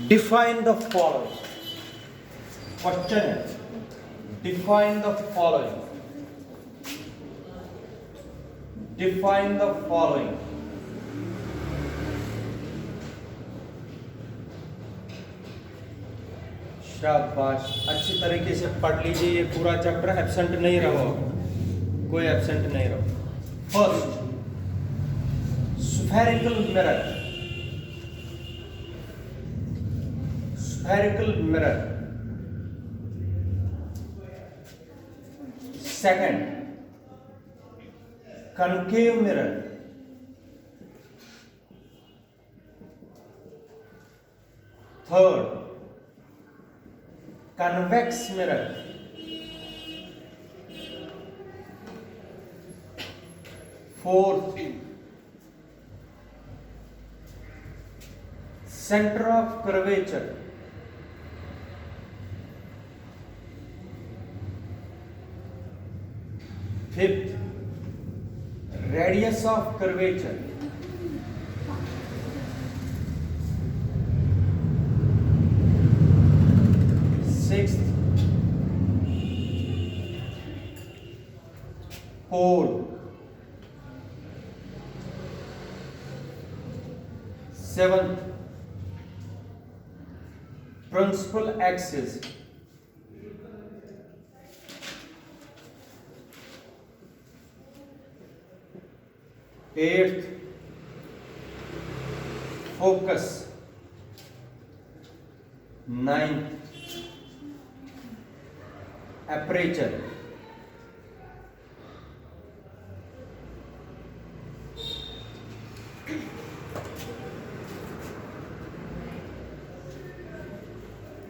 Define the following. Question है, define the following. Define the following. शाबाश, अच्छी तरीके से पढ़ लीजिए ये पूरा चैप्टर, एब्सेंट नहीं रहो, कोई एब्सेंट नहीं रहो। First, spherical mirror. Spherical mirror. Second, concave mirror. Third, convex mirror. Fourth, center of curvature. Fifth, radius of curvature. Sixth, pole. Seventh, principal axis. Eighth, focus. Ninth, aperture.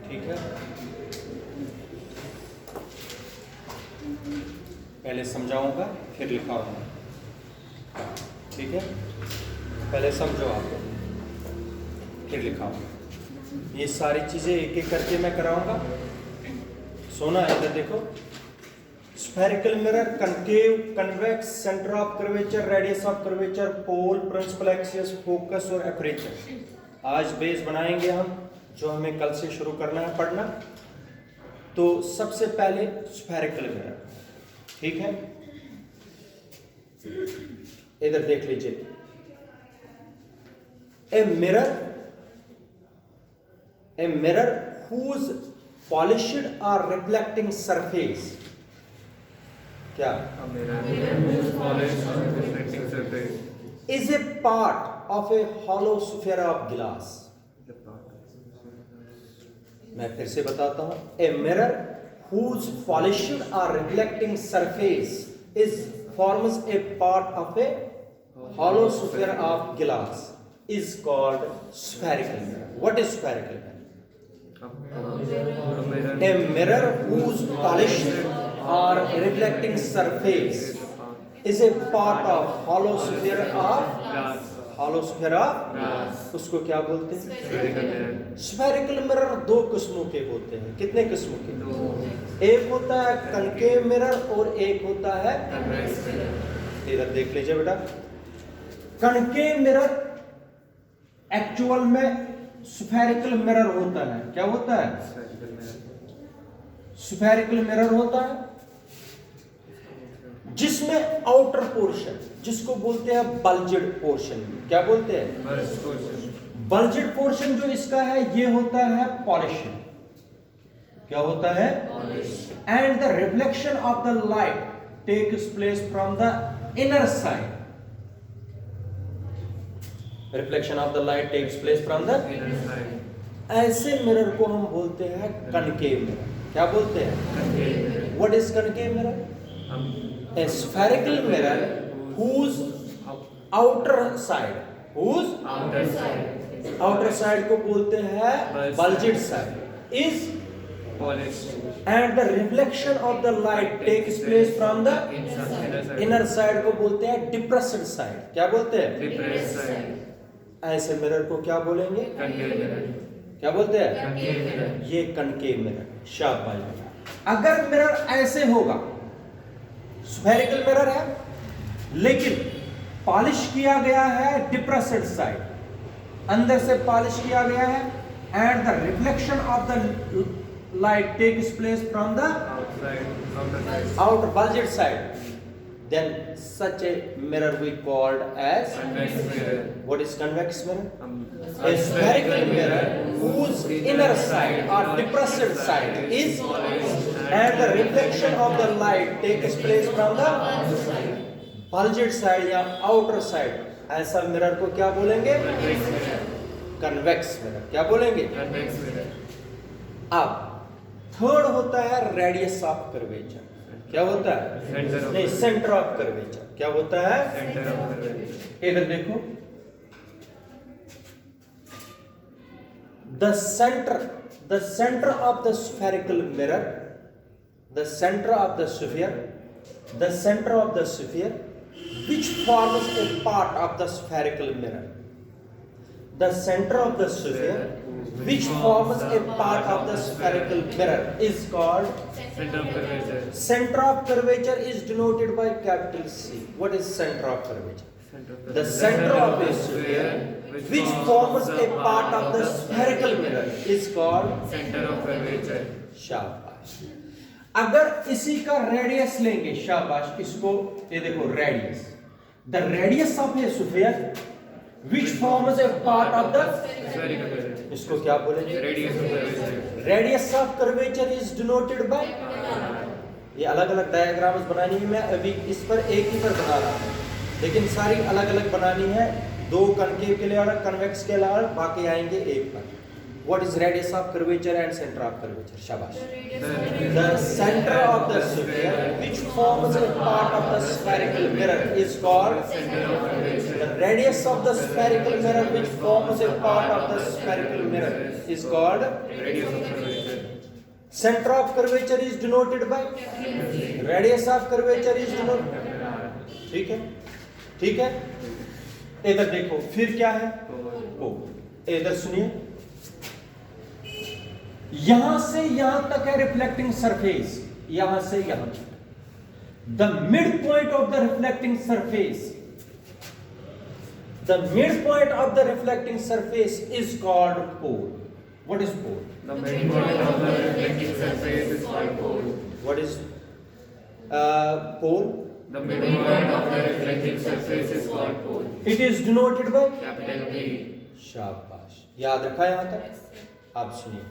ठीक है, पहले समझाऊंगा फिर लिखाऊंगा। ठीक है, पहले समझो आप, फिर लिखाऊंगा। ये सारी चीजें एक एक करके मैं कराऊंगा। सोना इधर देखो, spherical mirror, concave, convex, centre of curvature, radius of curvature, pole, principal axis, focus और एपरेचर। आज बेस बनाएंगे हम, जो हमें कल से शुरू करना है पढ़ना। तो सबसे पहले स्फेरिकल मिरर, ठीक है, इधर देख लीजिए। A mirror whose polished or reflecting surface, क्या is a part of a hollow sphere of glass. मैं फिर से बताता हूं, a mirror whose polished or reflecting surface forms a part of a hollow sphere of glass is called spherical mirror. What is spherical mirror? A mirror whose polished or reflecting surface is a part of hollow sphere of उसको क्या बोलते हैं? Spherical mirror दो किस्मों के होते हैं। कितने किस्मों के? एक होता है कनकेव मिरर और एक होता है, इधर देख लीजिए बेटा, कनकेव मिरर एक्चुअल में स्फेरिकल मिरर होता है। क्या होता है? स्फेरिकल मिरर होता है जिसमें आउटर पोर्शन, जिसको बोलते हैं बल्जेड पोर्शन। क्या बोलते हैं? बल्जेड पोर्शन जो इसका है ये होता है पॉलिश्ड। क्या होता है? And the reflection of the light takes place from the inner side. Reflection of the light takes place from the inner side. ऐसे मिरर को हम बोलते हैं कनकेव मिरर। क्या बोलते हैं? What is concave mirror? A spherical mirror whose outer side को बोलते हैं bulged side is polished and the reflection of the light takes place from the inner side को बोलते हैं depressed side। क्या बोलते हैं? depressed side। ऐसे मिरर को क्या बोलेंगे? Concave mirror. क्या बोलते हैं? ये कनकेव मिरर। शाबाश। अगर मिरर ऐसे होगा, स्फेरिकल मिरर है लेकिन पॉलिश किया गया है डिप्रेस्ड साइड, अंदर से पॉलिश किया गया है, and the reflection of the light takes place from the outer bulged side, then such a mirror we called as convex mirror. What is convex mirror? A spherical mirror whose inner side or depressed side is, and the reflection of the light takes place from the bulged side या outer side. ऐसा mirror को क्या बोलेंगे? Convex mirror. क्या बोलेंगे? Convex mirror. अब third होता है रेडियस ऑफ कर्वेचर. क्या होता है? Center of नहीं, सेंटर ऑफ कर्वेचर. क्या होता है? center of curvature. इधर देखो, the center of the spherical mirror, the center of the sphere which forms a part of the spherical mirror, the center of the sphere which forms a part of the spherical mirror is called Center of curvature. center of curvature. Is denoted by capital C. What is center of curvature? The center of a sphere which forms a part of the spherical mirror is called Center of curvature. शाबाश. अगर इसी का radius लेंगे, शाबाश, इसको ये देखो radius, the radius of A sphere which forms a part of the, Spherical curvature. इसको क्या बोलेंगे? Radius of curvature. Radius of curvature is denoted bye, ये अलग अलग डायग्राम्स बनानी है. मैं अभी इस पर एक ही पर बना रहा हूँ, लेकिन सारी अलग अलग बनानी है. दो कनकेव के लिए अलग, कन्वेक्स के लिए अलग, बाकी आएंगे एक पर. What is radius of curvature and centre of curvature? शाबाश. The centre of the sphere which forms a part of the spherical mirror is called Center of curvature. the radius of the spherical mirror which forms a part of the spherical mirror is called Radius of curvature. center of curvature is denoted by radius of curvature is denoted. ठीक है, ठीक है. इधर देखो, फिर क्या है? ओ, इधर सुनिए, यहां से यहां तक है रिफ्लेक्टिंग सरफेस, यहां से यहां तक. The midpoint of the reflecting surface, the midpoint of the reflecting surface is called pole. What is pole? The midpoint of the reflecting surface is called pole. What is pole? The midpoint of the reflecting surface is called pole. It is denoted by, Capital P. शाबाश. याद रखा यहां तक. आप सुनिए,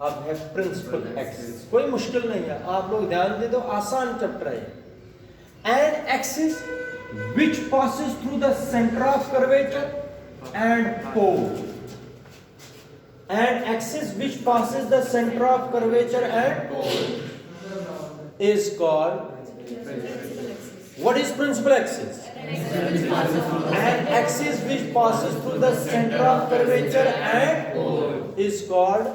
अब है principal axis. कोई मुश्किल नहीं है, आप लोग ध्यान दे दो, आसान चैप्टर है. An axis which passes through the center of curvature and pole, and axis which passes the center of curvature and pole is called, what is principal axis? And axis which passes through the center of curvature and pole is called,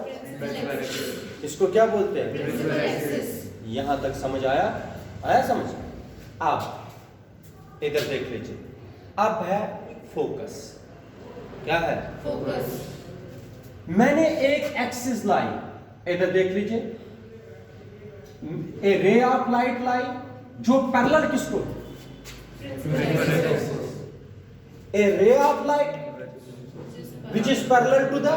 इसको क्या बोलते हैं? यहां तक समझ आया? आया समझ? अब इधर देख लीजिए, अब है फोकस. क्या है? फोकस. मैंने एक एक्सिस लाई, इधर देख लीजिए, ए रे ऑफ लाइट लाई जो पैरेलल किसको? A ray of light which is parallel to the,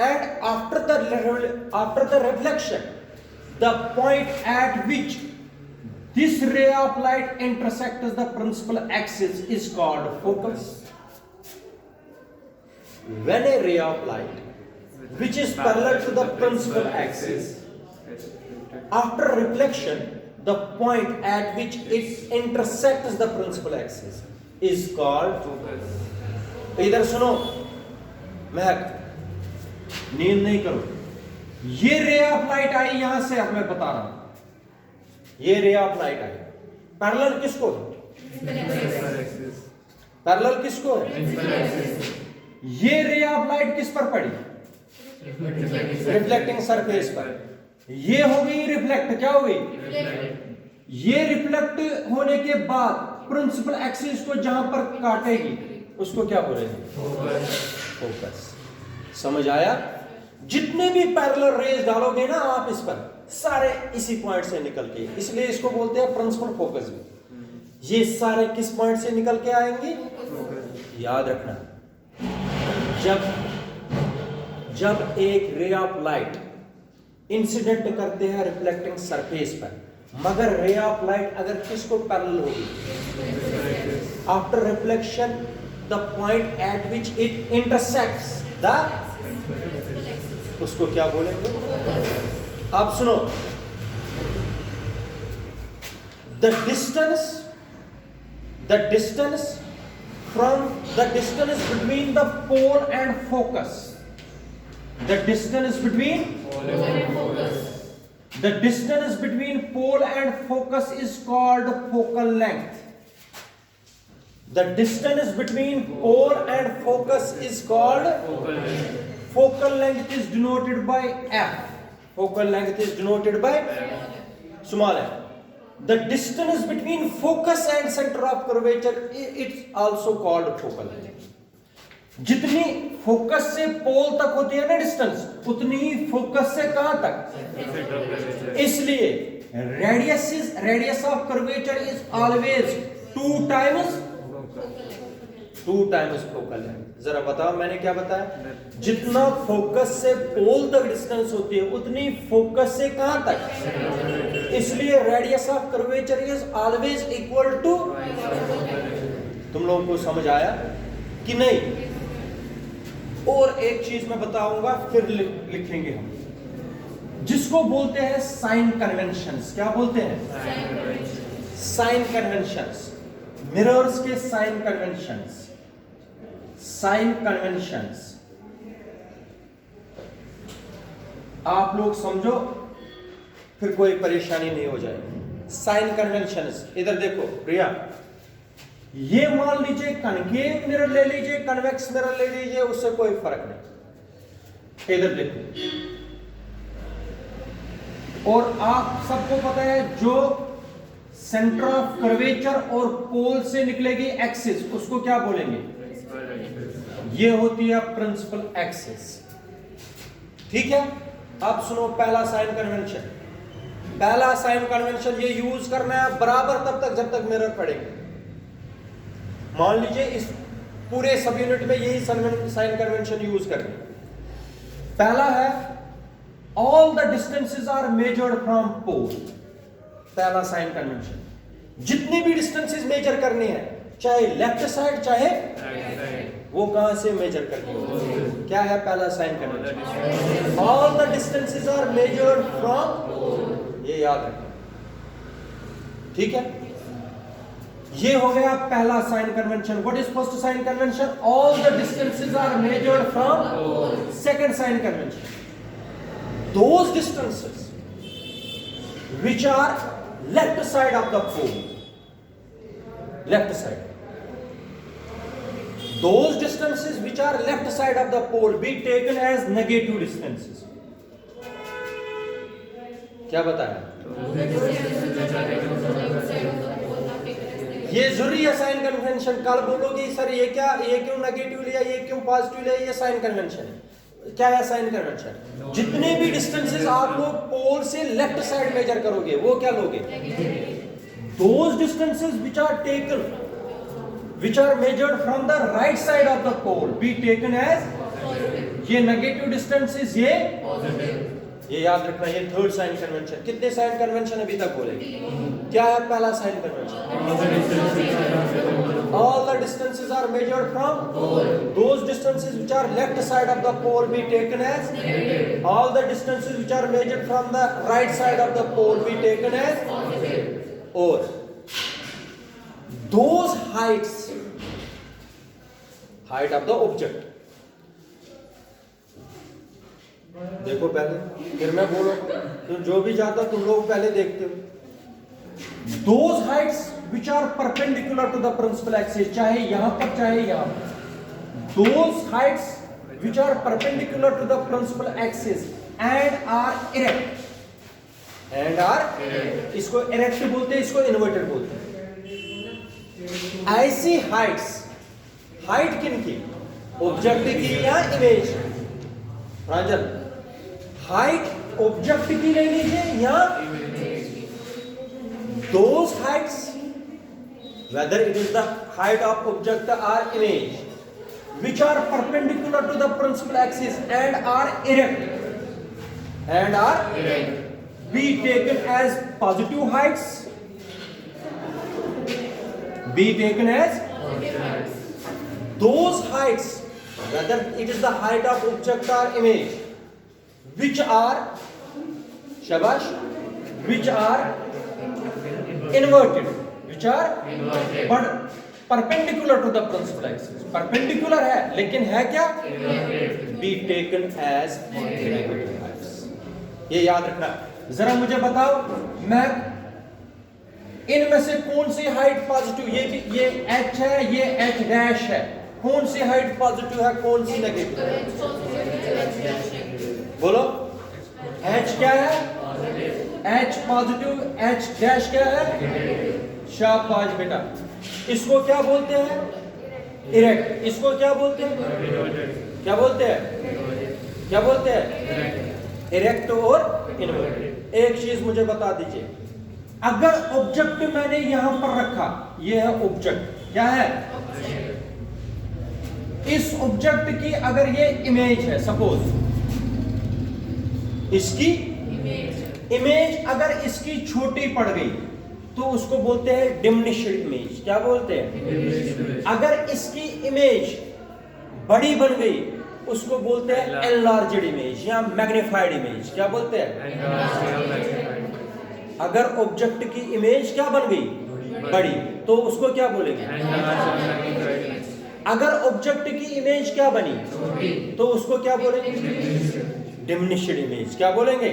and after the reflection, the point at which this ray of light intersects the principal axis is called focus. When a ray of light which is parallel to the principal axis, after reflection, the point at which it intersects the principal axis is called Focus. इधर सुनो महक, नींद नहीं करो. ये रे of light आई यहां से, अब मैं बता रहा हूं, ये रे ऑफ लाइट आई पैरेलल किसको? Principal axis. पैरेलल किसको? Principal axis. ये रे ऑफ लाइट किस पर पड़ी? रिफ्लेक्टिंग सरफेस पर. ये हो गई रिफ्लेक्ट. क्या हो गई? ये रिफ्लेक्ट होने के बाद प्रिंसिपल एक्सिस को जहां पर काटेगी उसको क्या बोलेंगे? फोकस. समझ आया? जितने भी पैरेलल रेज डालोगे ना आप इस पर, सारे इसी पॉइंट से निकल के, इसलिए इसको बोलते हैं प्रिंसिपल फोकस भी. ये सारे किस पॉइंट से निकल के आएंगे? याद रखना, जब जब एक रे ऑफ लाइट इंसिडेंट करते हैं रिफ्लेक्टिंग सरफेस पर, मगर रे ऑफ लाइट अगर किसको पैरेलल होगी, after reflection the point eight which it intersects the, उसको क्या बोलेंगे? अब सुनो, the distance from the distance between the pole and focus, the distance between pole and focus is called focal length. The distance between pole and focus is called focal length is denoted by f. Focal length is denoted by small f. The distance between focus and center of curvature, it's also called focal length. जितनी focus से पोल तक होती है ना distance, उतनी ही focus से कहां तक, इसलिए radius of curvature is always 2 times focal length. जरा बताओ मैंने क्या बताया? जितना फोकस से पोल तक डिस्टेंस होती है उतनी फोकस से कहां तक, इसलिए radius of curvature is always equal to. तुम लोगों को समझ आया कि नहीं? और एक चीज मैं बताऊंगा फिर लिखेंगे हम, जिसको बोलते हैं साइन कन्वेंशंस। क्या बोलते हैं? Sign conventions. मिरर्स के साइन कन्वेंशंस, साइन कन्वेंशंस आप लोग समझो, फिर कोई परेशानी नहीं हो जाएगी। साइन कन्वेंशंस, इधर देखो प्रिया, ये मान लीजिए कनकेव मिरर ले लीजिए, कन्वेक्स मिरर ले लीजिए, उससे कोई फर्क नहीं। इधर देखो, और आप सबको पता है जो सेंटर ऑफ कर्वेचर और पोल से निकलेगी एक्सिस, उसको क्या बोलेंगे? ये होती है प्रिंसिपल एक्सिस। ठीक है, अब सुनो पहला साइन कन्वेंशन। पहला साइन कन्वेंशन ये यूज करना है बराबर तब तक जब तक मिरर पड़ेगा। मान लीजिए इस पूरे सब यूनिट में यही साइन कन्वेंशन यूज करना है। पहला है all the distances are measured from pole. पहला साइन कन्वेंशन, जितनी भी डिस्टेंसेस मेजर करनी है, चाहे लेफ्ट साइड चाहे वो कहां से मेजर करनी है, क्या है पहला sign convention? All the distances are measured from, ये याद रखना। ठीक है, ये हो गया पहला sign convention. What is first sign convention? All the distances are measured from. Second sign convention, those distances which are left side of the pole, left side, those distances which are left side of the pole be taken as negative distances. क्या बताया? ये जरूरी है sign convention. कल बोलोगे sir ये क्या, ये क्यों नेगेटिव लिया, ये क्यों पॉजिटिव लिया, ये साइन कन्वेंशन है। क्या है साइन कन्वेंशन? जितने भी डिस्टेंसेस आप लोग पोल से लेफ्ट साइड मेजर करोगे वो क्या लोगे? Those distances which are taken, which are measured from the right side of the pole be taken as, ये नेगेटिव डिस्टेंसेस, ये याद रखना। ये थर्ड साइन कन्वेंशन। कितने साइन कन्वेंशन अभी तक बोले? क्या है पहला sign convention? all the distances are measured from pole. Those distances which are left side of the pole be taken as negative. All the distances which are measured from the right side of the pole be taken as positive. Or those heights, height of the object, देखो पहले, फिर मैं बोलूंगा तो जो भी जाता तुम लोग पहले देखते हो। Those heights which are perpendicular to the principal axis, चाहे यहां पर चाहे यहां पर, those heights which are perpendicular to the principal axis and are erect, इसको erect बोलते हैं, इसको inverted बोलते हैं। ऐसी heights, height किन की? ऑब्जेक्ट की या इमेज? राजन, हाइट ऑब्जेक्ट की ले लीजिए या those heights, whether it is the height of object or image, which are perpendicular to the principal axis and are erect be taken as positive heights, be taken as those heights, whether it is the height of object or image, which are shabash, which are inverted, but perpendicular to the principal axis. Perpendicular है लेकिन है क्या? be taken as negative heights. ये याद रखना. जरा मुझे बताओ, मैं इनमें से कौन सी हाइट पॉजिटिव, ये h है, ये h डैश है, कौन सी हाइट पॉजिटिव है, कौन सी नेगेटिव है? बोलो. h क्या है? h पॉजिटिव, h डैश क्या है? शाबाश बेटा. इसको क्या बोलते हैं? इरेक्ट. इसको क्या बोलते हैं? क्या बोलते हैं? क्या बोलते हैं? इरेक्ट और इनवर्टेड. एक चीज मुझे बता दीजिए, अगर ऑब्जेक्ट मैंने यहां पर रखा, ये है ऑब्जेक्ट, क्या है? इस ऑब्जेक्ट की अगर ये इमेज है, सपोज इसकी इमेज अगर इसकी छोटी पड़ गई तो उसको बोलते हैं डिमिनिश्ड इमेज. क्या बोलते हैं? अगर इसकी इमेज बड़ी बन गई उसको बोलते हैं एनलार्ज्ड इमेज या मैग्नीफाइड इमेज. क्या बोलते हैं? अगर ऑब्जेक्ट की इमेज क्या बन गई? बड़ी, तो उसको क्या बोलेंगे? अगर ऑब्जेक्ट की इमेज क्या बनी तो उसको क्या बोलेंगे? Diminished image. क्या बोलेंगे?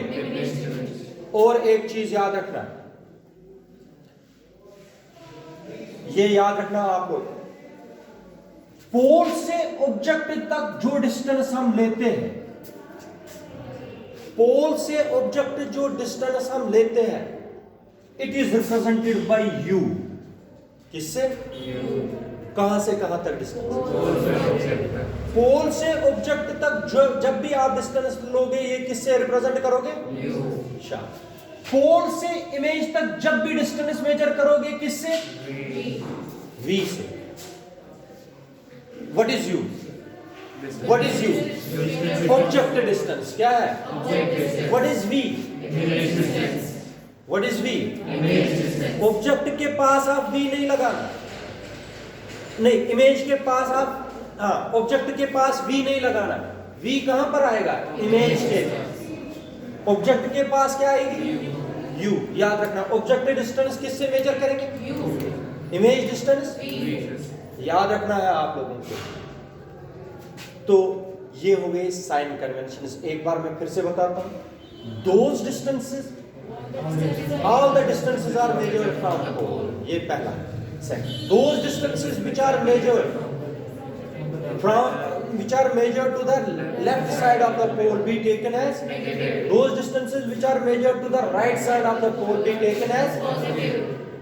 और एक चीज याद रखना, ये याद रखना आपको, पोल से ऑब्जेक्ट तक जो डिस्टेंस हम लेते हैं, पोल से ऑब्जेक्ट जो डिस्टेंस हम लेते हैं, it is represented by you. किससे? कहां से कहां तक डिस्टेंस? पोल से ऑब्जेक्ट तक जब भी आप डिस्टेंस लोगे, ये किससे रिप्रेजेंट करोगे? पोल से इमेज तक जब भी डिस्टेंस मेजर करोगे, किससे? v से. What is you? What is you? Object distance. क्या है? What is v? What is v? Object के पास आप v नहीं लगाना, नहीं, इमेज के पास आप, ऑब्जेक्ट के पास v नहीं लगाना. v कहां पर आएगा? इमेज के. ऑब्जेक्ट के पास क्या आएगी? u. याद रखना, ऑब्जेक्ट डिस्टेंस किससे मेजर करेंगे? Image distance. याद रखना है आप लोगों को. तो ये हो गए साइन कन्वेंशंस. एक बार मैं फिर से बताता हूं. Those distances, all the distances are measured from pole. ये पहला. Second, those distances which are measured from which are measured to the left side of the pole be taken as negative. Those distances which are measured to the right side of the pole be taken as positive.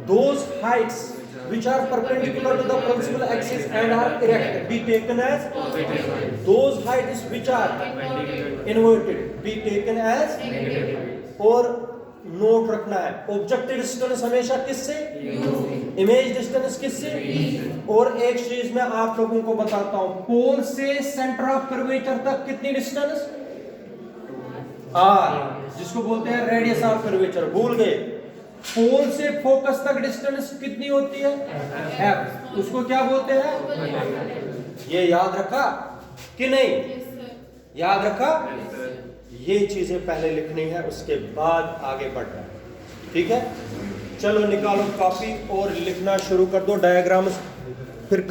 Those heights which are perpendicular to the principal axis and are erect be taken as positive. Those heights which are inverted be taken as negative. और note रखना है, object distance हमेशा किससे? Image distance किससे? और एक चीज मैं आप लोगों को बताता हूं, पोल से सेंटर ऑफ कर्वेचर तक कितनी डिस्टेंस? r, जिसको बोलते हैं रेडियस ऑफ कर्वेचर. भूल गए? पोल से फोकस तक डिस्टेंस कितनी होती है? f. उसको क्या बोलते हैं? ये याद रखा कि नहीं? याद रखा? ये चीजें पहले लिखनी है, उसके बाद आगे बढ़ना है. ठीक है, चलो निकालो कॉपी और लिखना शुरू कर दो डायग्राम्स. फिर